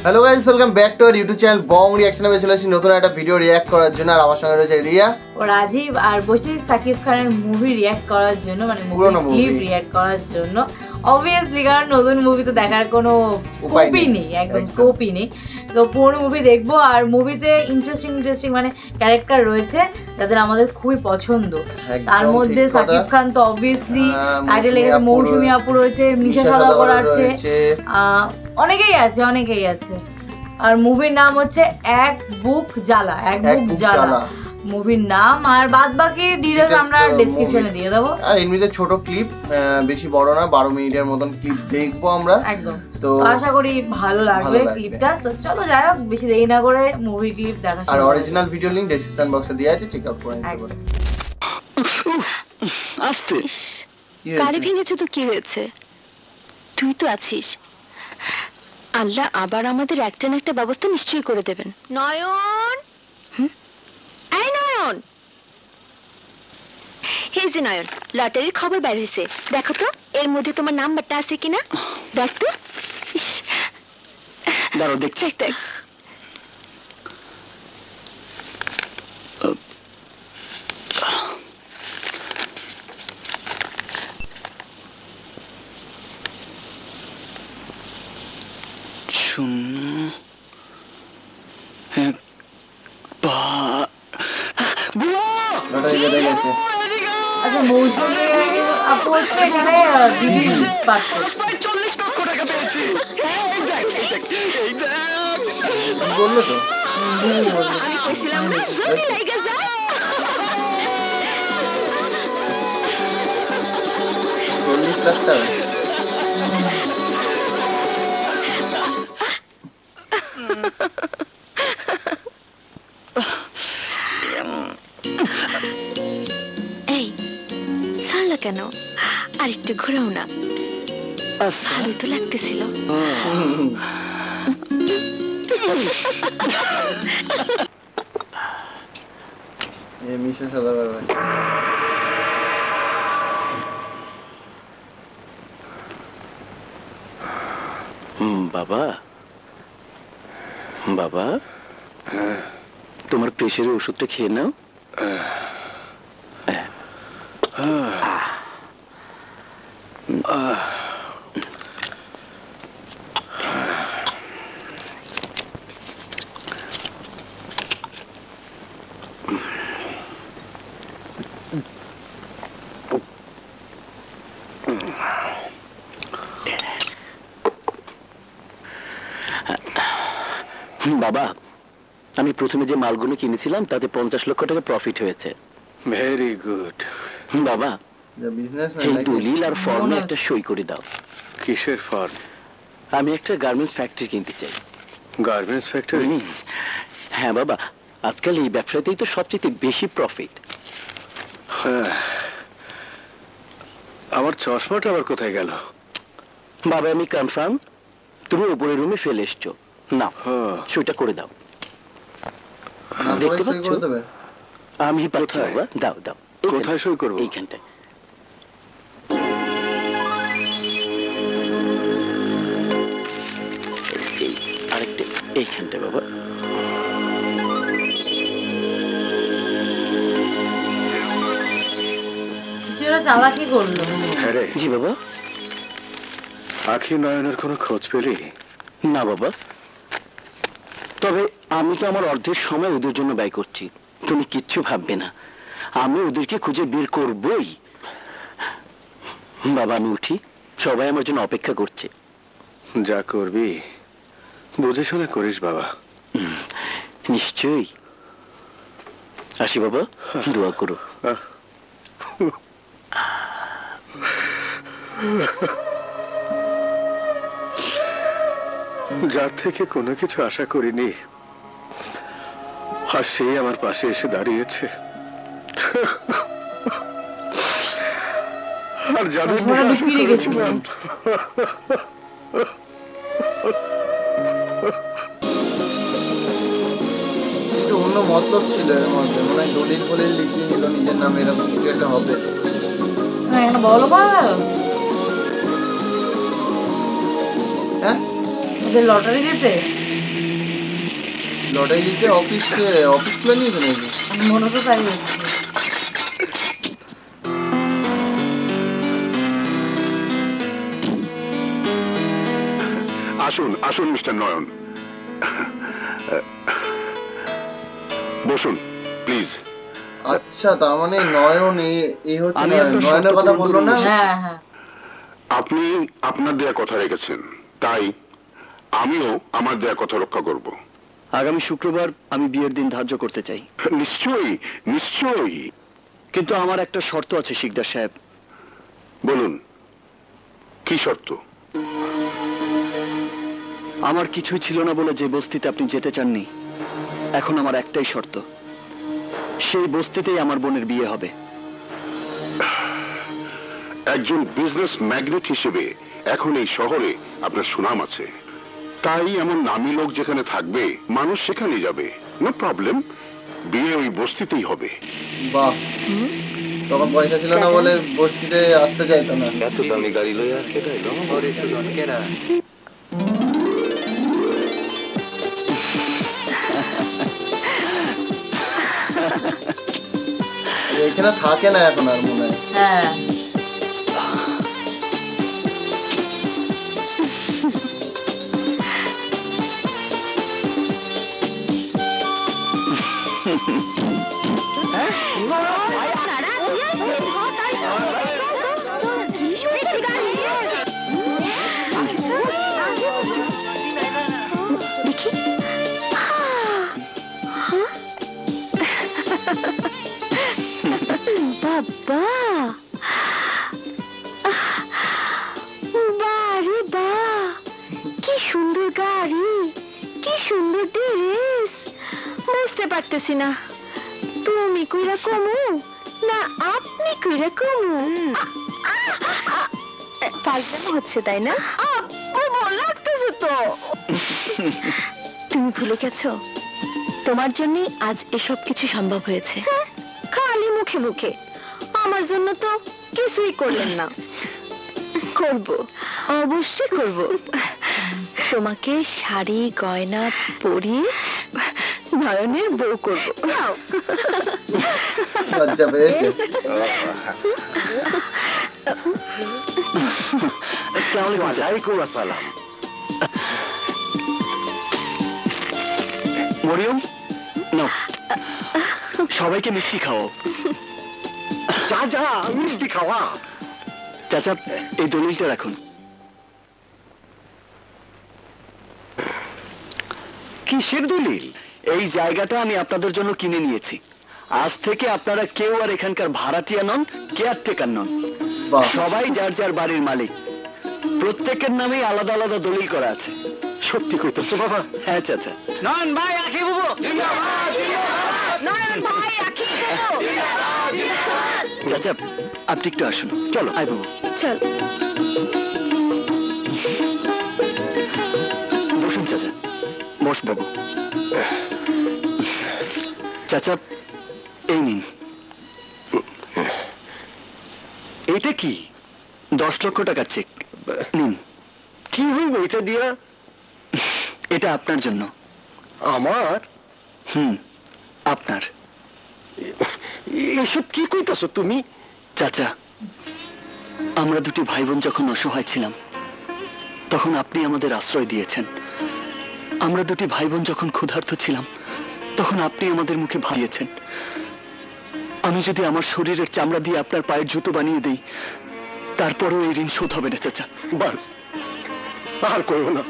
Hello guys, welcome back to our YouTube channel Bong রিঅ্যাকশনে চলে এসেছি নতুন একটা ভিডিও রিঅ্যাক্ট করার জন্য। আর আমার সঙ্গে রয়েছে রিয়া ও রাজীব আর বসে সাকিব খানের মুভি রিঅ্যাক্ট করার জন্য, মানে মুভি ক্লিপ রিঅ্যাক্ট করার জন্য। অবভিয়াসলি কারণ নতুন মুভি তো দেখার কোনো স্কোপই নেই, একদম স্কোপই নেই। তো পুরোনো মুভি দেখবো। আর মুভিতে ইন্টারেস্টিং মানে ক্যারেক্টার রয়েছে যাদের আমাদের খুবই পছন্দ। তার মধ্যে সাকিব খান তো অবভিয়াসলি, টাইটেল লেগে মৌসুমী আপু রয়েছে, মিশা সওদাগর আছে, অনেকেই আছে। আর মুভির নাম হচ্ছে এক বুক জ্বালা। মুভির নাম। আর বাদ বাকি ডিটেইলস আমরা ডেসক্রিপশনে দিয়ে দেবো। আর এমনিতে ছোট ক্লিপ, বেশি বড় না, 12 মিনিটের মতন ক্লিপ দেখবো আমরা। একদম। তো আশা করি ভালো লাগবে ক্লিপটা। তো চলো যাই হোক, বেশি দেরি না করে মুভি ক্লিপ দেখা। আর অরিজিনাল ভিডিও লিংক ডেসক্রিপশন বক্সে দেওয়া আছে, চেক আউট করে নিতে পারো। আস্তে গাড়ি ভেঙেছে তো কি হয়েছে, তুই তো আছিস। আল্লাহ আবার আমাদের একটা না একটা ব্যবস্থা নিশ্চয়ই করে দেবেন। নয়ন, এই নয়ন, এই যে নয়ন, লটারির খবর বের হয়েছে, দেখো তো এর মধ্যে তোমার নাম্বারটা আছে কিনা। দেখ তো। দাঁড়াও দেখছি। দেখ আচ্ছা, মৌসুমী আপু হচ্ছে এখানে দিদি পাঠ করছে। 40 লক্ষ টাকা পেয়েছি। বললো তো আমি কইছিলাম না, জলদি লাইগা যা। 40 লাখ টাকা। এই ছাড়লা কেন? আরেকটু ঘোরাও না, ভালোই তো লাগতেছিল। মিশা সওদাগর ভাই। বাবা বাবা, তোমার প্রেশারের ওষুধটা খেয়ে নাও। বাবা, আমি প্রথমে যে মালগুলো কিনেছিলাম তাতে 50 লক্ষ টাকা প্রফিট হয়েছে। ভেরি গুড বাবা, এই দলিল আর ফর্মে একটা সই করে দাও। কিসের ফর্ম? আমি একটা গার্মেন্টস ফ্যাক্টরি কিনতে চাই। Garments factory? হ্যাঁ বাবা, আজকাল এই ব্যবসাতেই তো সবচেয়ে বেশি প্রফিট। আমার চশমাটা আবার কোথায় গেল? বাবা আমি কনফার্ম তুমি উপরের রুমে ফেলে এসছো। না, সইটা করে দাও। দেখতে পাচ্ছ? আমি পাচ্ছি বাবা। দাও দাও। কোথায় সই করবো? এইখানটায়। আরেকটা এইখানটায় বাবা। চালাকি করলো। জি বাবা। আখি নয়নের কোনো খোঁজ পেলি? না বাবা, তবে আমি তো আমার অর্ধেক সময় ওদের জন্য ব্যয় করছি। তুমি কিচ্ছু ভাববে না, আমি ওদেরকে খুঁজে বের করবই। বাবা আমি উঠি, সবাই আমার জন্য অপেক্ষা করছে। যা করবি বুঝে শুনে করিস বাবা। নিশ্চয়ই। আসি বাবা, দোয়া করো। যার থেকে কোনো কিছু আশা করিনি, আর সে আমার পাশে এসে দাঁড়িয়েছে। আর যাদের অন্য মতলব ছিল এর মধ্যে, মনে হয় দলিল বলে লিখিয়ে নিল নিজের নামে, এরকম কিছু একটা হবে। বলো হ্যাঁ, লটারি যেতে লটারি জিতে অফিস খুলে নিয়েছে নাকি? মনে তো তাই হচ্ছে। আসুন আসুন মিস্টার নয়ন, বসুন প্লিজ। আচ্ছা, তার মানে নয়ন এই হচ্ছে আমি আপনার নয়নের কথা শর্ত বললো না? হ্যাঁ হ্যাঁ, আপনি আপনার দেয়া কথা রেখেছেন, তাই আমিও আমার দেয়া কথা রক্ষা করব। আগামী শুক্রবার আমি বিয়ের দিন ধার্য করতে চাই। নিশ্চয়ই নিশ্চয়ই। কিন্তু আমার একটা শর্ত আছে শিকদার সাহেব। বলুন, কি শর্ত? আমার কিছুই ছিল না বলে যে বস্তিতে আপনি যেতে চাননি, এখন আমার একটাই শর্ত, সেই বস্তিতেই আমার বোনের বিয়ে হবে। একজন বিজনেস ম্যাগনেট হিসেবে এখন এই শহরে আপনার সুনাম আছে, তাই এমন নামী লোক যেখানে থাকবে মানুষ সেখানে যাবে। নো প্রবলেম, বিয়ে ওই বস্তিতেই হবে। বাহ, তখন পয়সা ছিল না বলে বস্তিতে আসতে চাইতো না। এত দামি গাড়ি লইয়া কেডা এলো? এখানে থাকে না এখন আর মনে হয়। হ্যাঁ বাবা, বারে বা, কি সুন্দর গাড়ি, কি সুন্দর ড্রেস। বুঝতে পারতেছি না তুমি কইরা কমু না আপনি কইরা কমু। পাগলামো হচ্ছে তাই না? লাগতেছে তো। তুমি ভুলে গেছো তোমার জন্যই আজ এসব কিছু সম্ভব হয়েছে। খালি মুখে মুখে আমার জন্য তো কিছুই করলেন না। করব, অবশ্যই করব। তোমাকে শাড়ি গয়না পরিয়ে নয়নের বউ করব। লজ্জা পেয়েছে। ওয়ালাইকুম আসসালাম। মরিয়ম, নাও সবাইকে মিষ্টি খাও। যা যা, মিষ্টি খাওয়া। চাচা, এই দলিলটা রাখুন। কিসের দলিল? এই জায়গাটা আমি আপনাদের জন্য কিনে নিয়েছি। আজ থেকে আপনারা কেউ আর এখানকার ভাড়াটিয়া নন, কেয়ারটেকার নন। বাহ, সবাই যার যার বাড়ির মালিক। প্রত্যেকের নামেই আলাদা আলাদা দলিল করা আছে। সত্যি কইতেছো বাবা? হ্যাঁ চাচা। নয়ন ভাই, আখি বুবু। নয়ন ভাই, আখি বুবু। চাচা, আপনি একটু আসুন। চলো আই বাবু, চল। বসুন চাচা। বস বাবু। চাচা, এই নিন। এটা কি? 10 লক্ষ টাকার চেক নিন। কি হইব এটা দিয়া? এটা আপনার জন্য। আমার? আপনার। এসব কি কইতাছো তুমি? চাচা, আমরা দুটি ভাই বোন যখন অসহায় ছিলাম তখন আপনি আমাদের আশ্রয় দিয়েছেন। আমরা দুটি ভাই বোন যখন ক্ষুধার্ত ছিলাম তখন আপনি আমাদের মুখে ভাইয়েছেন। আমি যদি আমার শরীরের চামড়া দিয়ে আপনার পায়ের জুতো বানিয়ে দেই, তারপরও এই ঋণ শোধ হবে না চাচা। বাস, আর কইও না।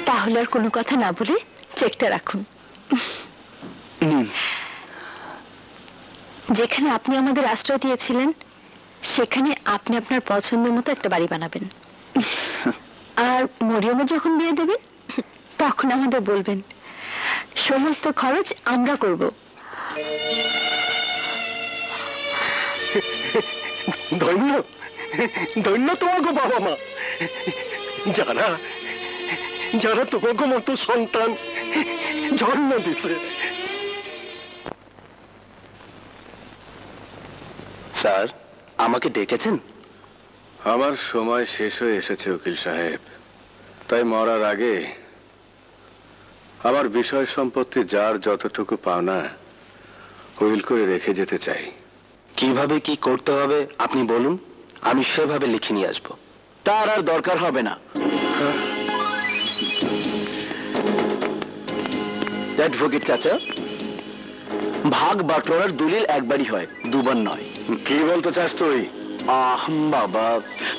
তাহলে আর কোনো কথা না বলে চেকটা রাখুন। নিন। যেখানে আপনি আমাদের আশ্রয় দিয়েছিলেন সেখানে আপনি আপনার পছন্দ মতো একটা বাড়ি বানাবেন। আর মরিয়মের যখন বিয়ে দেবেন তখন আমাদের বলবেন, সমস্ত খরচ আমরা করব। ধন্য ধন্য তোমাকে বাবা মা, যারা যারা তোমাকে মতো সন্তান জন্ম দিছে। স্যার, আমাকে ডেকেছেন? আমার সময় শেষ হয়ে এসেছে উকিল সাহেব, তাই মরার আগে আমার বিষয় সম্পত্তি যার যতটুকু পাওনা উইল করে রেখে যেতে চাই। কিভাবে কি করতে হবে আপনি বলুন, আমি সেভাবে লিখে নিয়ে আসবো। তার আর দরকার হবে না। অ্যাডভোকেট চাচা, ভাগ বাটোয়ারার দলিল একবারই হয়, দুবার নয়। কি বলতে চাস তুই? বাবা,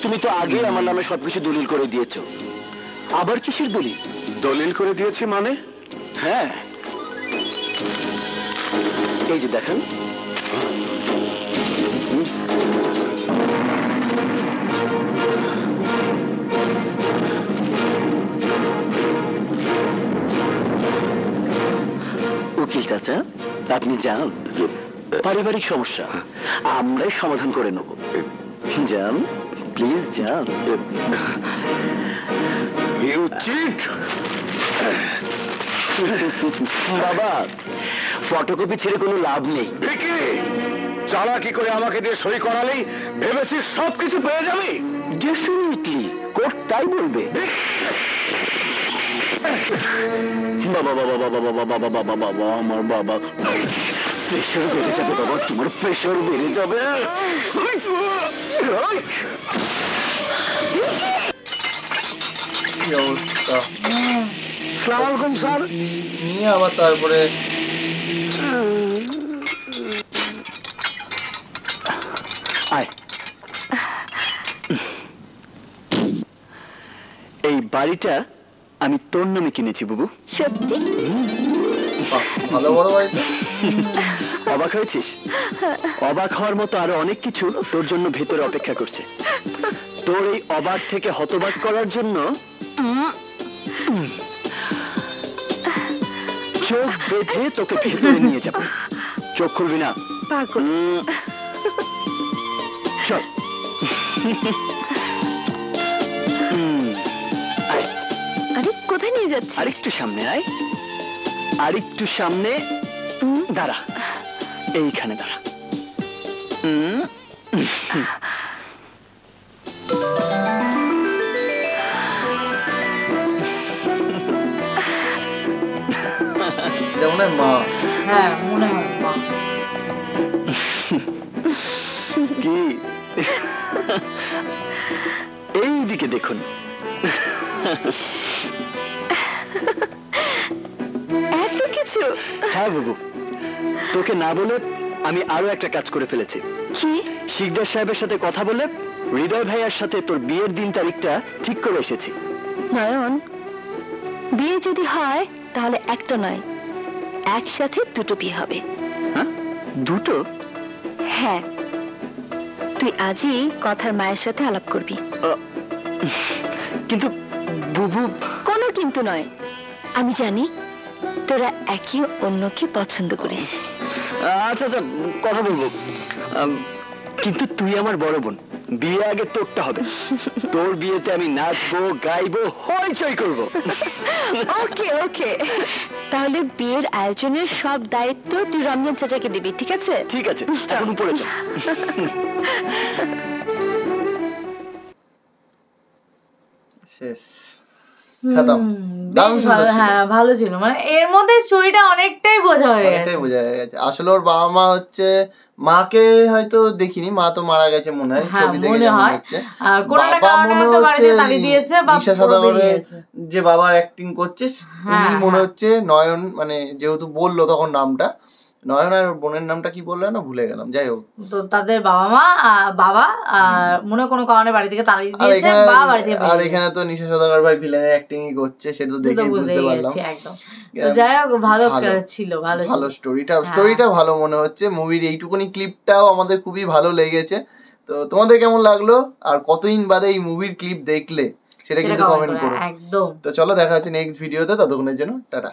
তুমি তো আগে আমার নামে সবকিছু দলিল করে দিয়েছো, আবার কিসের দলিল? দলিল করে দিয়েছি মানে? হ্যাঁ, এই যে দেখেন। উকিল চাচা, আপনি যান, পারিবারিক সমস্যা আমরাই সমাধান করে নেব। যান প্লিজ, যান। You cheat! বাবা, ফটোকপি ছেড়ে কোনো লাভ নেই। ভিকি, চালাকি করে আমাকে দিয়ে সই করালেই ভেবেছিস সবকিছু পেয়ে যাবে? ডেফিনেটলি কোর্ট তাই বলবে। বাবা বাবা বাবা বাবা বাবা বাবা বাবা, আমার বাবা, প্রেশার বেড়ে যাবে বাবা, তোমার প্রেশার বেড়ে যাবে। কি অবস্থা! আসসালামু আলাইকুম স্যার। নিয়ে আবার তারপরে আয়। এই বাড়িটা আমি তোর নামে কিনেছি বুবু। সত্যি? ভালো বড় বাড়িতে। অবাক হয়েছিস? অবাক হওয়ার মতো আরো অনেক কিছু তোর জন্য ভেতরে অপেক্ষা করছে। তোর এই অবাক থেকে হতবাক করার জন্য চোখ বেঁধে তোকে ভেতরে নিয়ে যাব। চোখ খুলবি না। পাগল। চল। আয়। আরে কোথায় নিয়ে যাচ্ছিস? আরেকটু সামনে আয়, আরেকটু সামনে দাঁড়া, এইখানে দাঁড়া। মনে হয় মা। হ্যাঁ মনে হয় মা। কি এইদিকে দেখুন। এত কিছু? হ্যাঁ বাবু, তোকে না বলে আমি আরো একটা কাজ করে ফেলেছি। কি? শিকদার সাহেবের সাথে কথা বলে হৃদয় ভাইয়ার সাথে তোর বিয়ের দিন তারিখটা ঠিক করে এসেছি। নয়ন, বিয়ে যদি হয় তাহলে একটা নয়, একসাথে দুটো বিয়ে হবে। হ্যাঁ, দুটো? হ্যাঁ, তুই আজই কথার মায়ের সাথে আলাপ করবি। কিন্তু বুবু। কোনো কিন্তু নয়, আমি জানি তোরা একে অন্যকে পছন্দ করিস। আচ্ছা আচ্ছা, কথা বলবো, কিন্তু তুই আমার বড় বোন, বিয়ে আগে তোরটা হবে। তোর বিয়েতে আমি নাচবো, গাইবো, হইচই করবো। ওকে ওকে, তাহলে বিয়ের আয়োজনের সব দায়িত্ব তুই রমজান চাচাকে দিবি, ঠিক আছে? ঠিক আছে, এখন উপরে চল। শেষ, খতম। দারুণ সুন্দর ছিল। হ্যাঁ ভালো ছিল, মানে এর মধ্যে স্টোরিটা অনেকটাই বোঝা হয়ে গেছে। অনেকটাই বোঝা গেছে। আসলে ওর বাবা মা হচ্ছে, মাকে হয়তো দেখিনি, মা তো মারা গেছে মনে হয়, ছবি থেকে যেমন হচ্ছে। বাবা মনে হচ্ছে নিশা সওদাগরের যে বাবার অ্যাক্টিং করছে উনি মনে হচ্ছে নয়ন, মানে যেহেতু বললো তখন নামটা নয়ন, আর বোনের নামটা কি বললো না ভুলে গেলাম। যাই হোক, তো তাদের বাবা মনে কোনো কারণে বাড়ি থেকে তাড়িয়ে দিয়েছে, বাবা বাড়ি থেকে। আর এখানে তো নিশা সওদাগর ভাই ভিলেনের অ্যাক্টিংই করছে, সেটা তো দেখেই বুঝতে পারলাম। একদম। তো যাই হোক, ভালো ছিল, ভালো স্টোরিটা ভালো মনে হচ্ছে। মুভির এইটুকুনি ক্লিপটাও আমাদের খুবই ভালো লেগেছে। তো তোমাদের কেমন লাগলো, আর কতদিন বাদে এই মুভির ক্লিপ দেখলে সেটা কিন্তু কমেন্ট করো। একদম। তো চলো, দেখা হচ্ছে নেক্সট ভিডিওতে, ততক্ষণের জন্য টাটা।